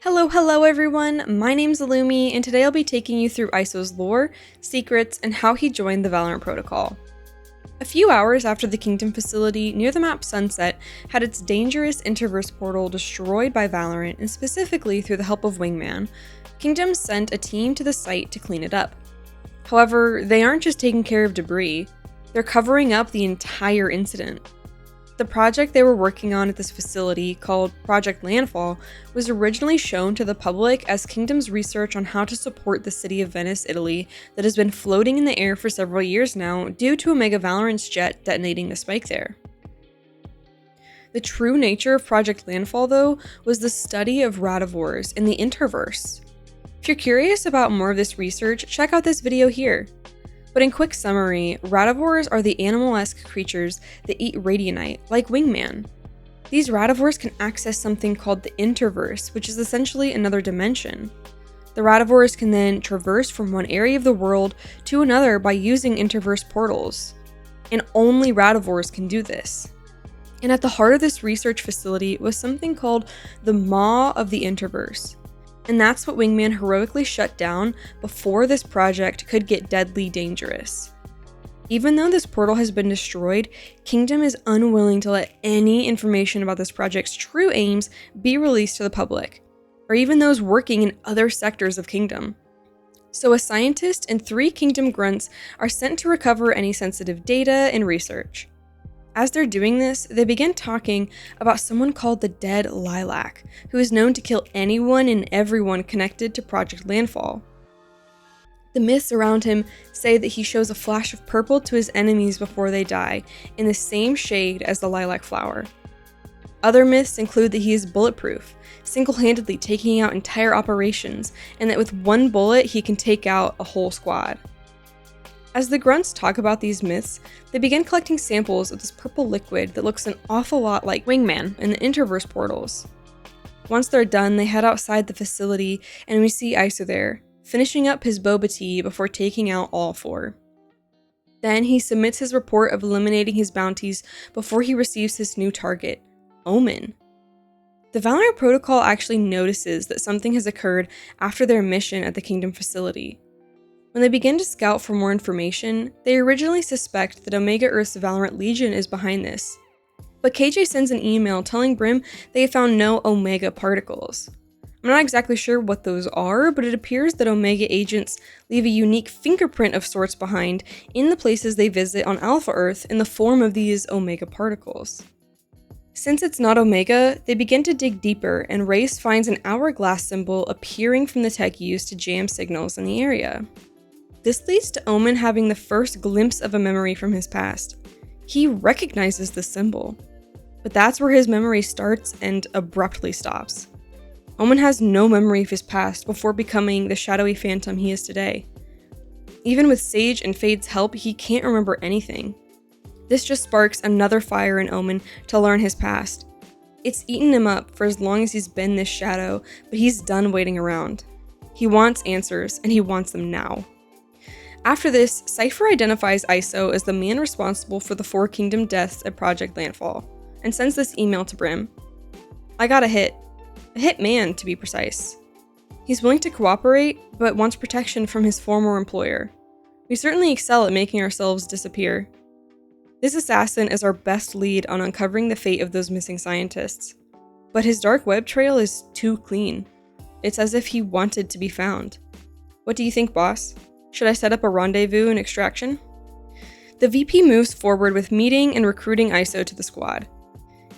Hello everyone, my name's Illumi, and today I'll be taking you through ISO's lore, secrets, and how he joined the Valorant protocol. A few hours after the Kingdom facility near the map Sunset had its dangerous interverse portal destroyed by Valorant, and specifically through the help of Wingman, Kingdom sent a team to the site to clean it up. However, they aren't just taking care of debris, they're covering up the entire incident. The project they were working on at this facility, called Project Landfall, was originally shown to the public as Kingdom's research on how to support the city of Venice, Italy, that has been floating in the air for several years now due to Omega Valorant's jet detonating the spike there. The true nature of Project Landfall, though, was the study of radivores in the Interverse. If you're curious about more of this research, check out this video here. But in quick summary, radivores are the animal-esque creatures that eat radionite, like Wingman. These radivores can access something called the Interverse, which is essentially another dimension. The radivores can then traverse from one area of the world to another by using Interverse portals. And only radivores can do this. And at the heart of this research facility was something called the Maw of the Interverse. And that's what Wingman heroically shut down before this project could get deadly dangerous. Even though this portal has been destroyed, Kingdom is unwilling to let any information about this project's true aims be released to the public, or even those working in other sectors of Kingdom. So a scientist and 3 Kingdom grunts are sent to recover any sensitive data and research. As they're doing this, they begin talking about someone called the Dead Lilac, who is known to kill anyone and everyone connected to Project Landfall. The myths around him say that he shows a flash of purple to his enemies before they die, in the same shade as the lilac flower. Other myths include that he is bulletproof, single-handedly taking out entire operations, and that with one bullet he can take out a whole squad. As the grunts talk about these myths, they begin collecting samples of this purple liquid that looks an awful lot like Wingman in the Interverse portals. Once they're done, they head outside the facility and we see ISO there, finishing up his boba tea before taking out all 4. Then he submits his report of eliminating his bounties before he receives his new target, Omen. The Valorant protocol actually notices that something has occurred after their mission at the Kingdom facility. When they begin to scout for more information, they originally suspect that Omega Earth's Valorant Legion is behind this. But KJ sends an email telling Brim they have found no Omega particles. I'm not exactly sure what those are, but it appears that Omega agents leave a unique fingerprint of sorts behind in the places they visit on Alpha Earth in the form of these Omega particles. Since it's not Omega, they begin to dig deeper, and Race finds an hourglass symbol appearing from the tech used to jam signals in the area. This leads to Omen having the first glimpse of a memory from his past. He recognizes the symbol, but that's where his memory starts and abruptly stops. Omen has no memory of his past before becoming the shadowy phantom he is today. Even with Sage and Fade's help, he can't remember anything. This just sparks another fire in Omen to learn his past. It's eaten him up for as long as he's been this shadow, but he's done waiting around. He wants answers, and he wants them now. After this, Cypher identifies ISO as the man responsible for the 4 Kingdom deaths at Project Landfall, and sends this email to Brim. I got a hit man to be precise. He's willing to cooperate, but wants protection from his former employer. We certainly excel at making ourselves disappear. This assassin is our best lead on uncovering the fate of those missing scientists, but his dark web trail is too clean. It's as if he wanted to be found. What do you think, boss? Should I set up a rendezvous and extraction? The VP moves forward with meeting and recruiting ISO to the squad.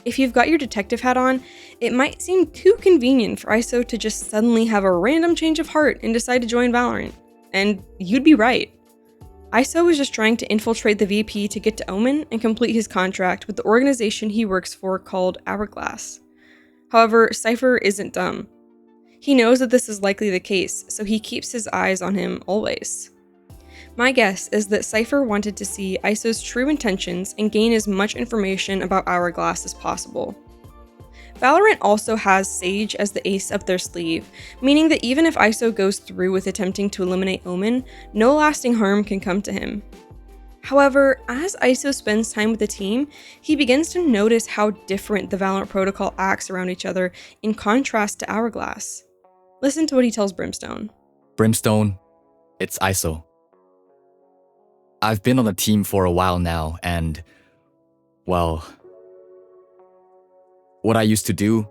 If you've got your detective hat on, it might seem too convenient for ISO to just suddenly have a random change of heart and decide to join Valorant. And you'd be right. ISO was just trying to infiltrate the VP to get to Omen and complete his contract with the organization he works for called Hourglass. However, Cypher isn't dumb. He knows that this is likely the case, so he keeps his eyes on him always. My guess is that Cypher wanted to see ISO's true intentions and gain as much information about Hourglass as possible. Valorant also has Sage as the ace up their sleeve, meaning that even if ISO goes through with attempting to eliminate Omen, no lasting harm can come to him. However, as ISO spends time with the team, he begins to notice how different the Valorant protocol acts around each other in contrast to Hourglass. Listen to what he tells Brimstone. Brimstone, it's ISO. I've been on the team for a while now, and, well, what I used to do,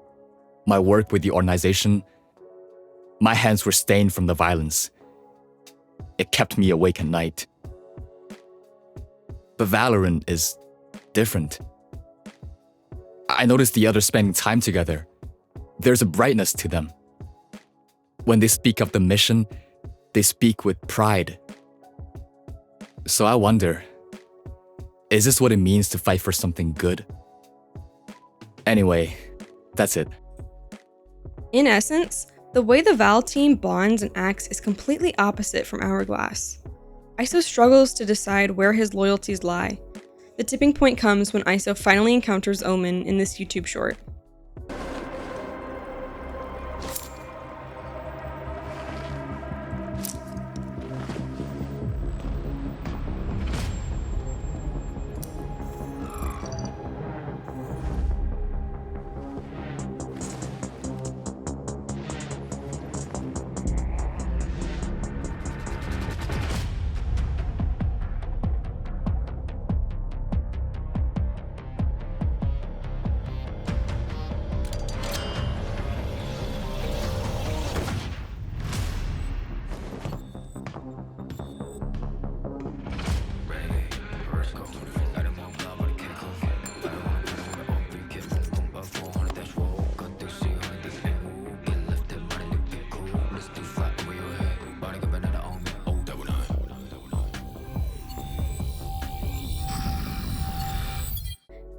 my work with the organization, my hands were stained from the violence. It kept me awake at night. But Valerant is different. I noticed the others spending time together. There's a brightness to them. When they speak of the mission, they speak with pride. So I wonder, is this what it means to fight for something good? Anyway, that's it. In essence, the way the Val team bonds and acts is completely opposite from Hourglass. ISO struggles to decide where his loyalties lie. The tipping point comes when ISO finally encounters Omen in this YouTube short.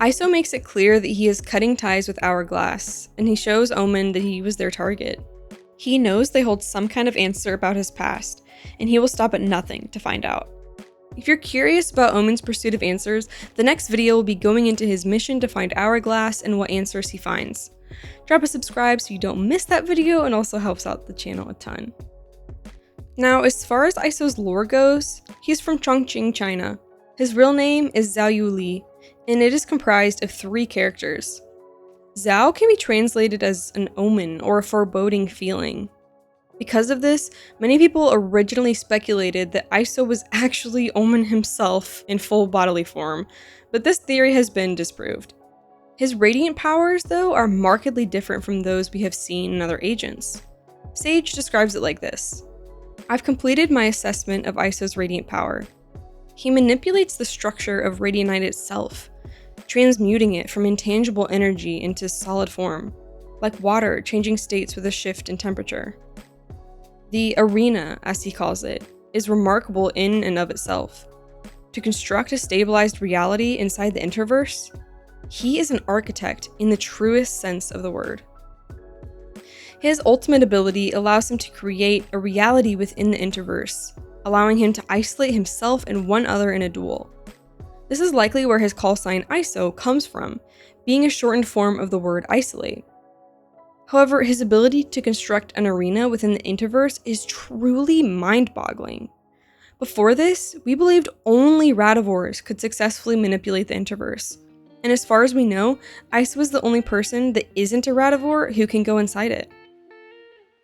ISO makes it clear that he is cutting ties with Hourglass, and he shows Omen that he was their target. He knows they hold some kind of answer about his past, and he will stop at nothing to find out. If you're curious about Omen's pursuit of answers, the next video will be going into his mission to find Hourglass and what answers he finds. Drop a subscribe so you don't miss that video, and also helps out the channel a ton. Now, as far as ISO's lore goes, he's from Chongqing, China. His real name is Zhao Yuli, and it is comprised of 3 characters. Zhao can be translated as an omen or a foreboding feeling. Because of this, many people originally speculated that ISO was actually Omen himself in full bodily form, but this theory has been disproved. His radiant powers, though, are markedly different from those we have seen in other agents. Sage describes it like this: I've completed my assessment of ISO's radiant power. He manipulates the structure of Radianite itself, transmuting it from intangible energy into solid form, like water changing states with a shift in temperature. The arena, as he calls it, is remarkable in and of itself. To construct a stabilized reality inside the Interverse, he is an architect in the truest sense of the word. His ultimate ability allows him to create a reality within the Interverse, allowing him to isolate himself and one other in a duel. This is likely where his call sign ISO comes from, being a shortened form of the word isolate. However, his ability to construct an arena within the Interverse is truly mind-boggling. Before this, we believed only Radivores could successfully manipulate the Interverse, and as far as we know, ISO is the only person that isn't a Radivore who can go inside it.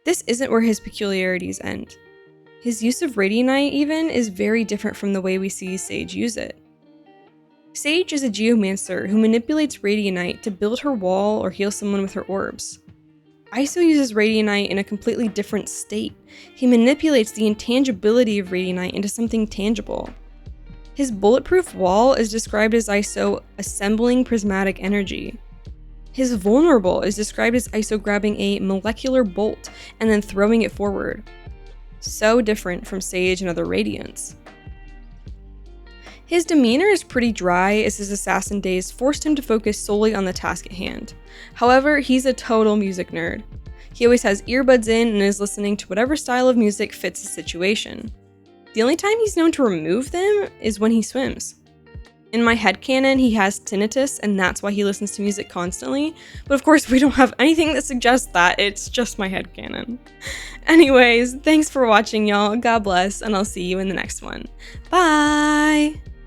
This isn't where his peculiarities end. His use of Radianite, even, is very different from the way we see Sage use it. Sage is a geomancer who manipulates Radianite to build her wall or heal someone with her orbs. ISO uses Radianite in a completely different state. He manipulates the intangibility of Radianite into something tangible. His bulletproof wall is described as ISO assembling prismatic energy. His vulnerable is described as ISO grabbing a molecular bolt and then throwing it forward. So different from Sage and other Radiants. His demeanor is pretty dry, as his assassin days forced him to focus solely on the task at hand. However, he's a total music nerd. He always has earbuds in and is listening to whatever style of music fits his situation. The only time he's known to remove them is when he swims. In my headcanon, he has tinnitus, and that's why he listens to music constantly, but of course we don't have anything that suggests that, it's just my headcanon. Anyways, thanks for watching, y'all, God bless, and I'll see you in the next one. Bye!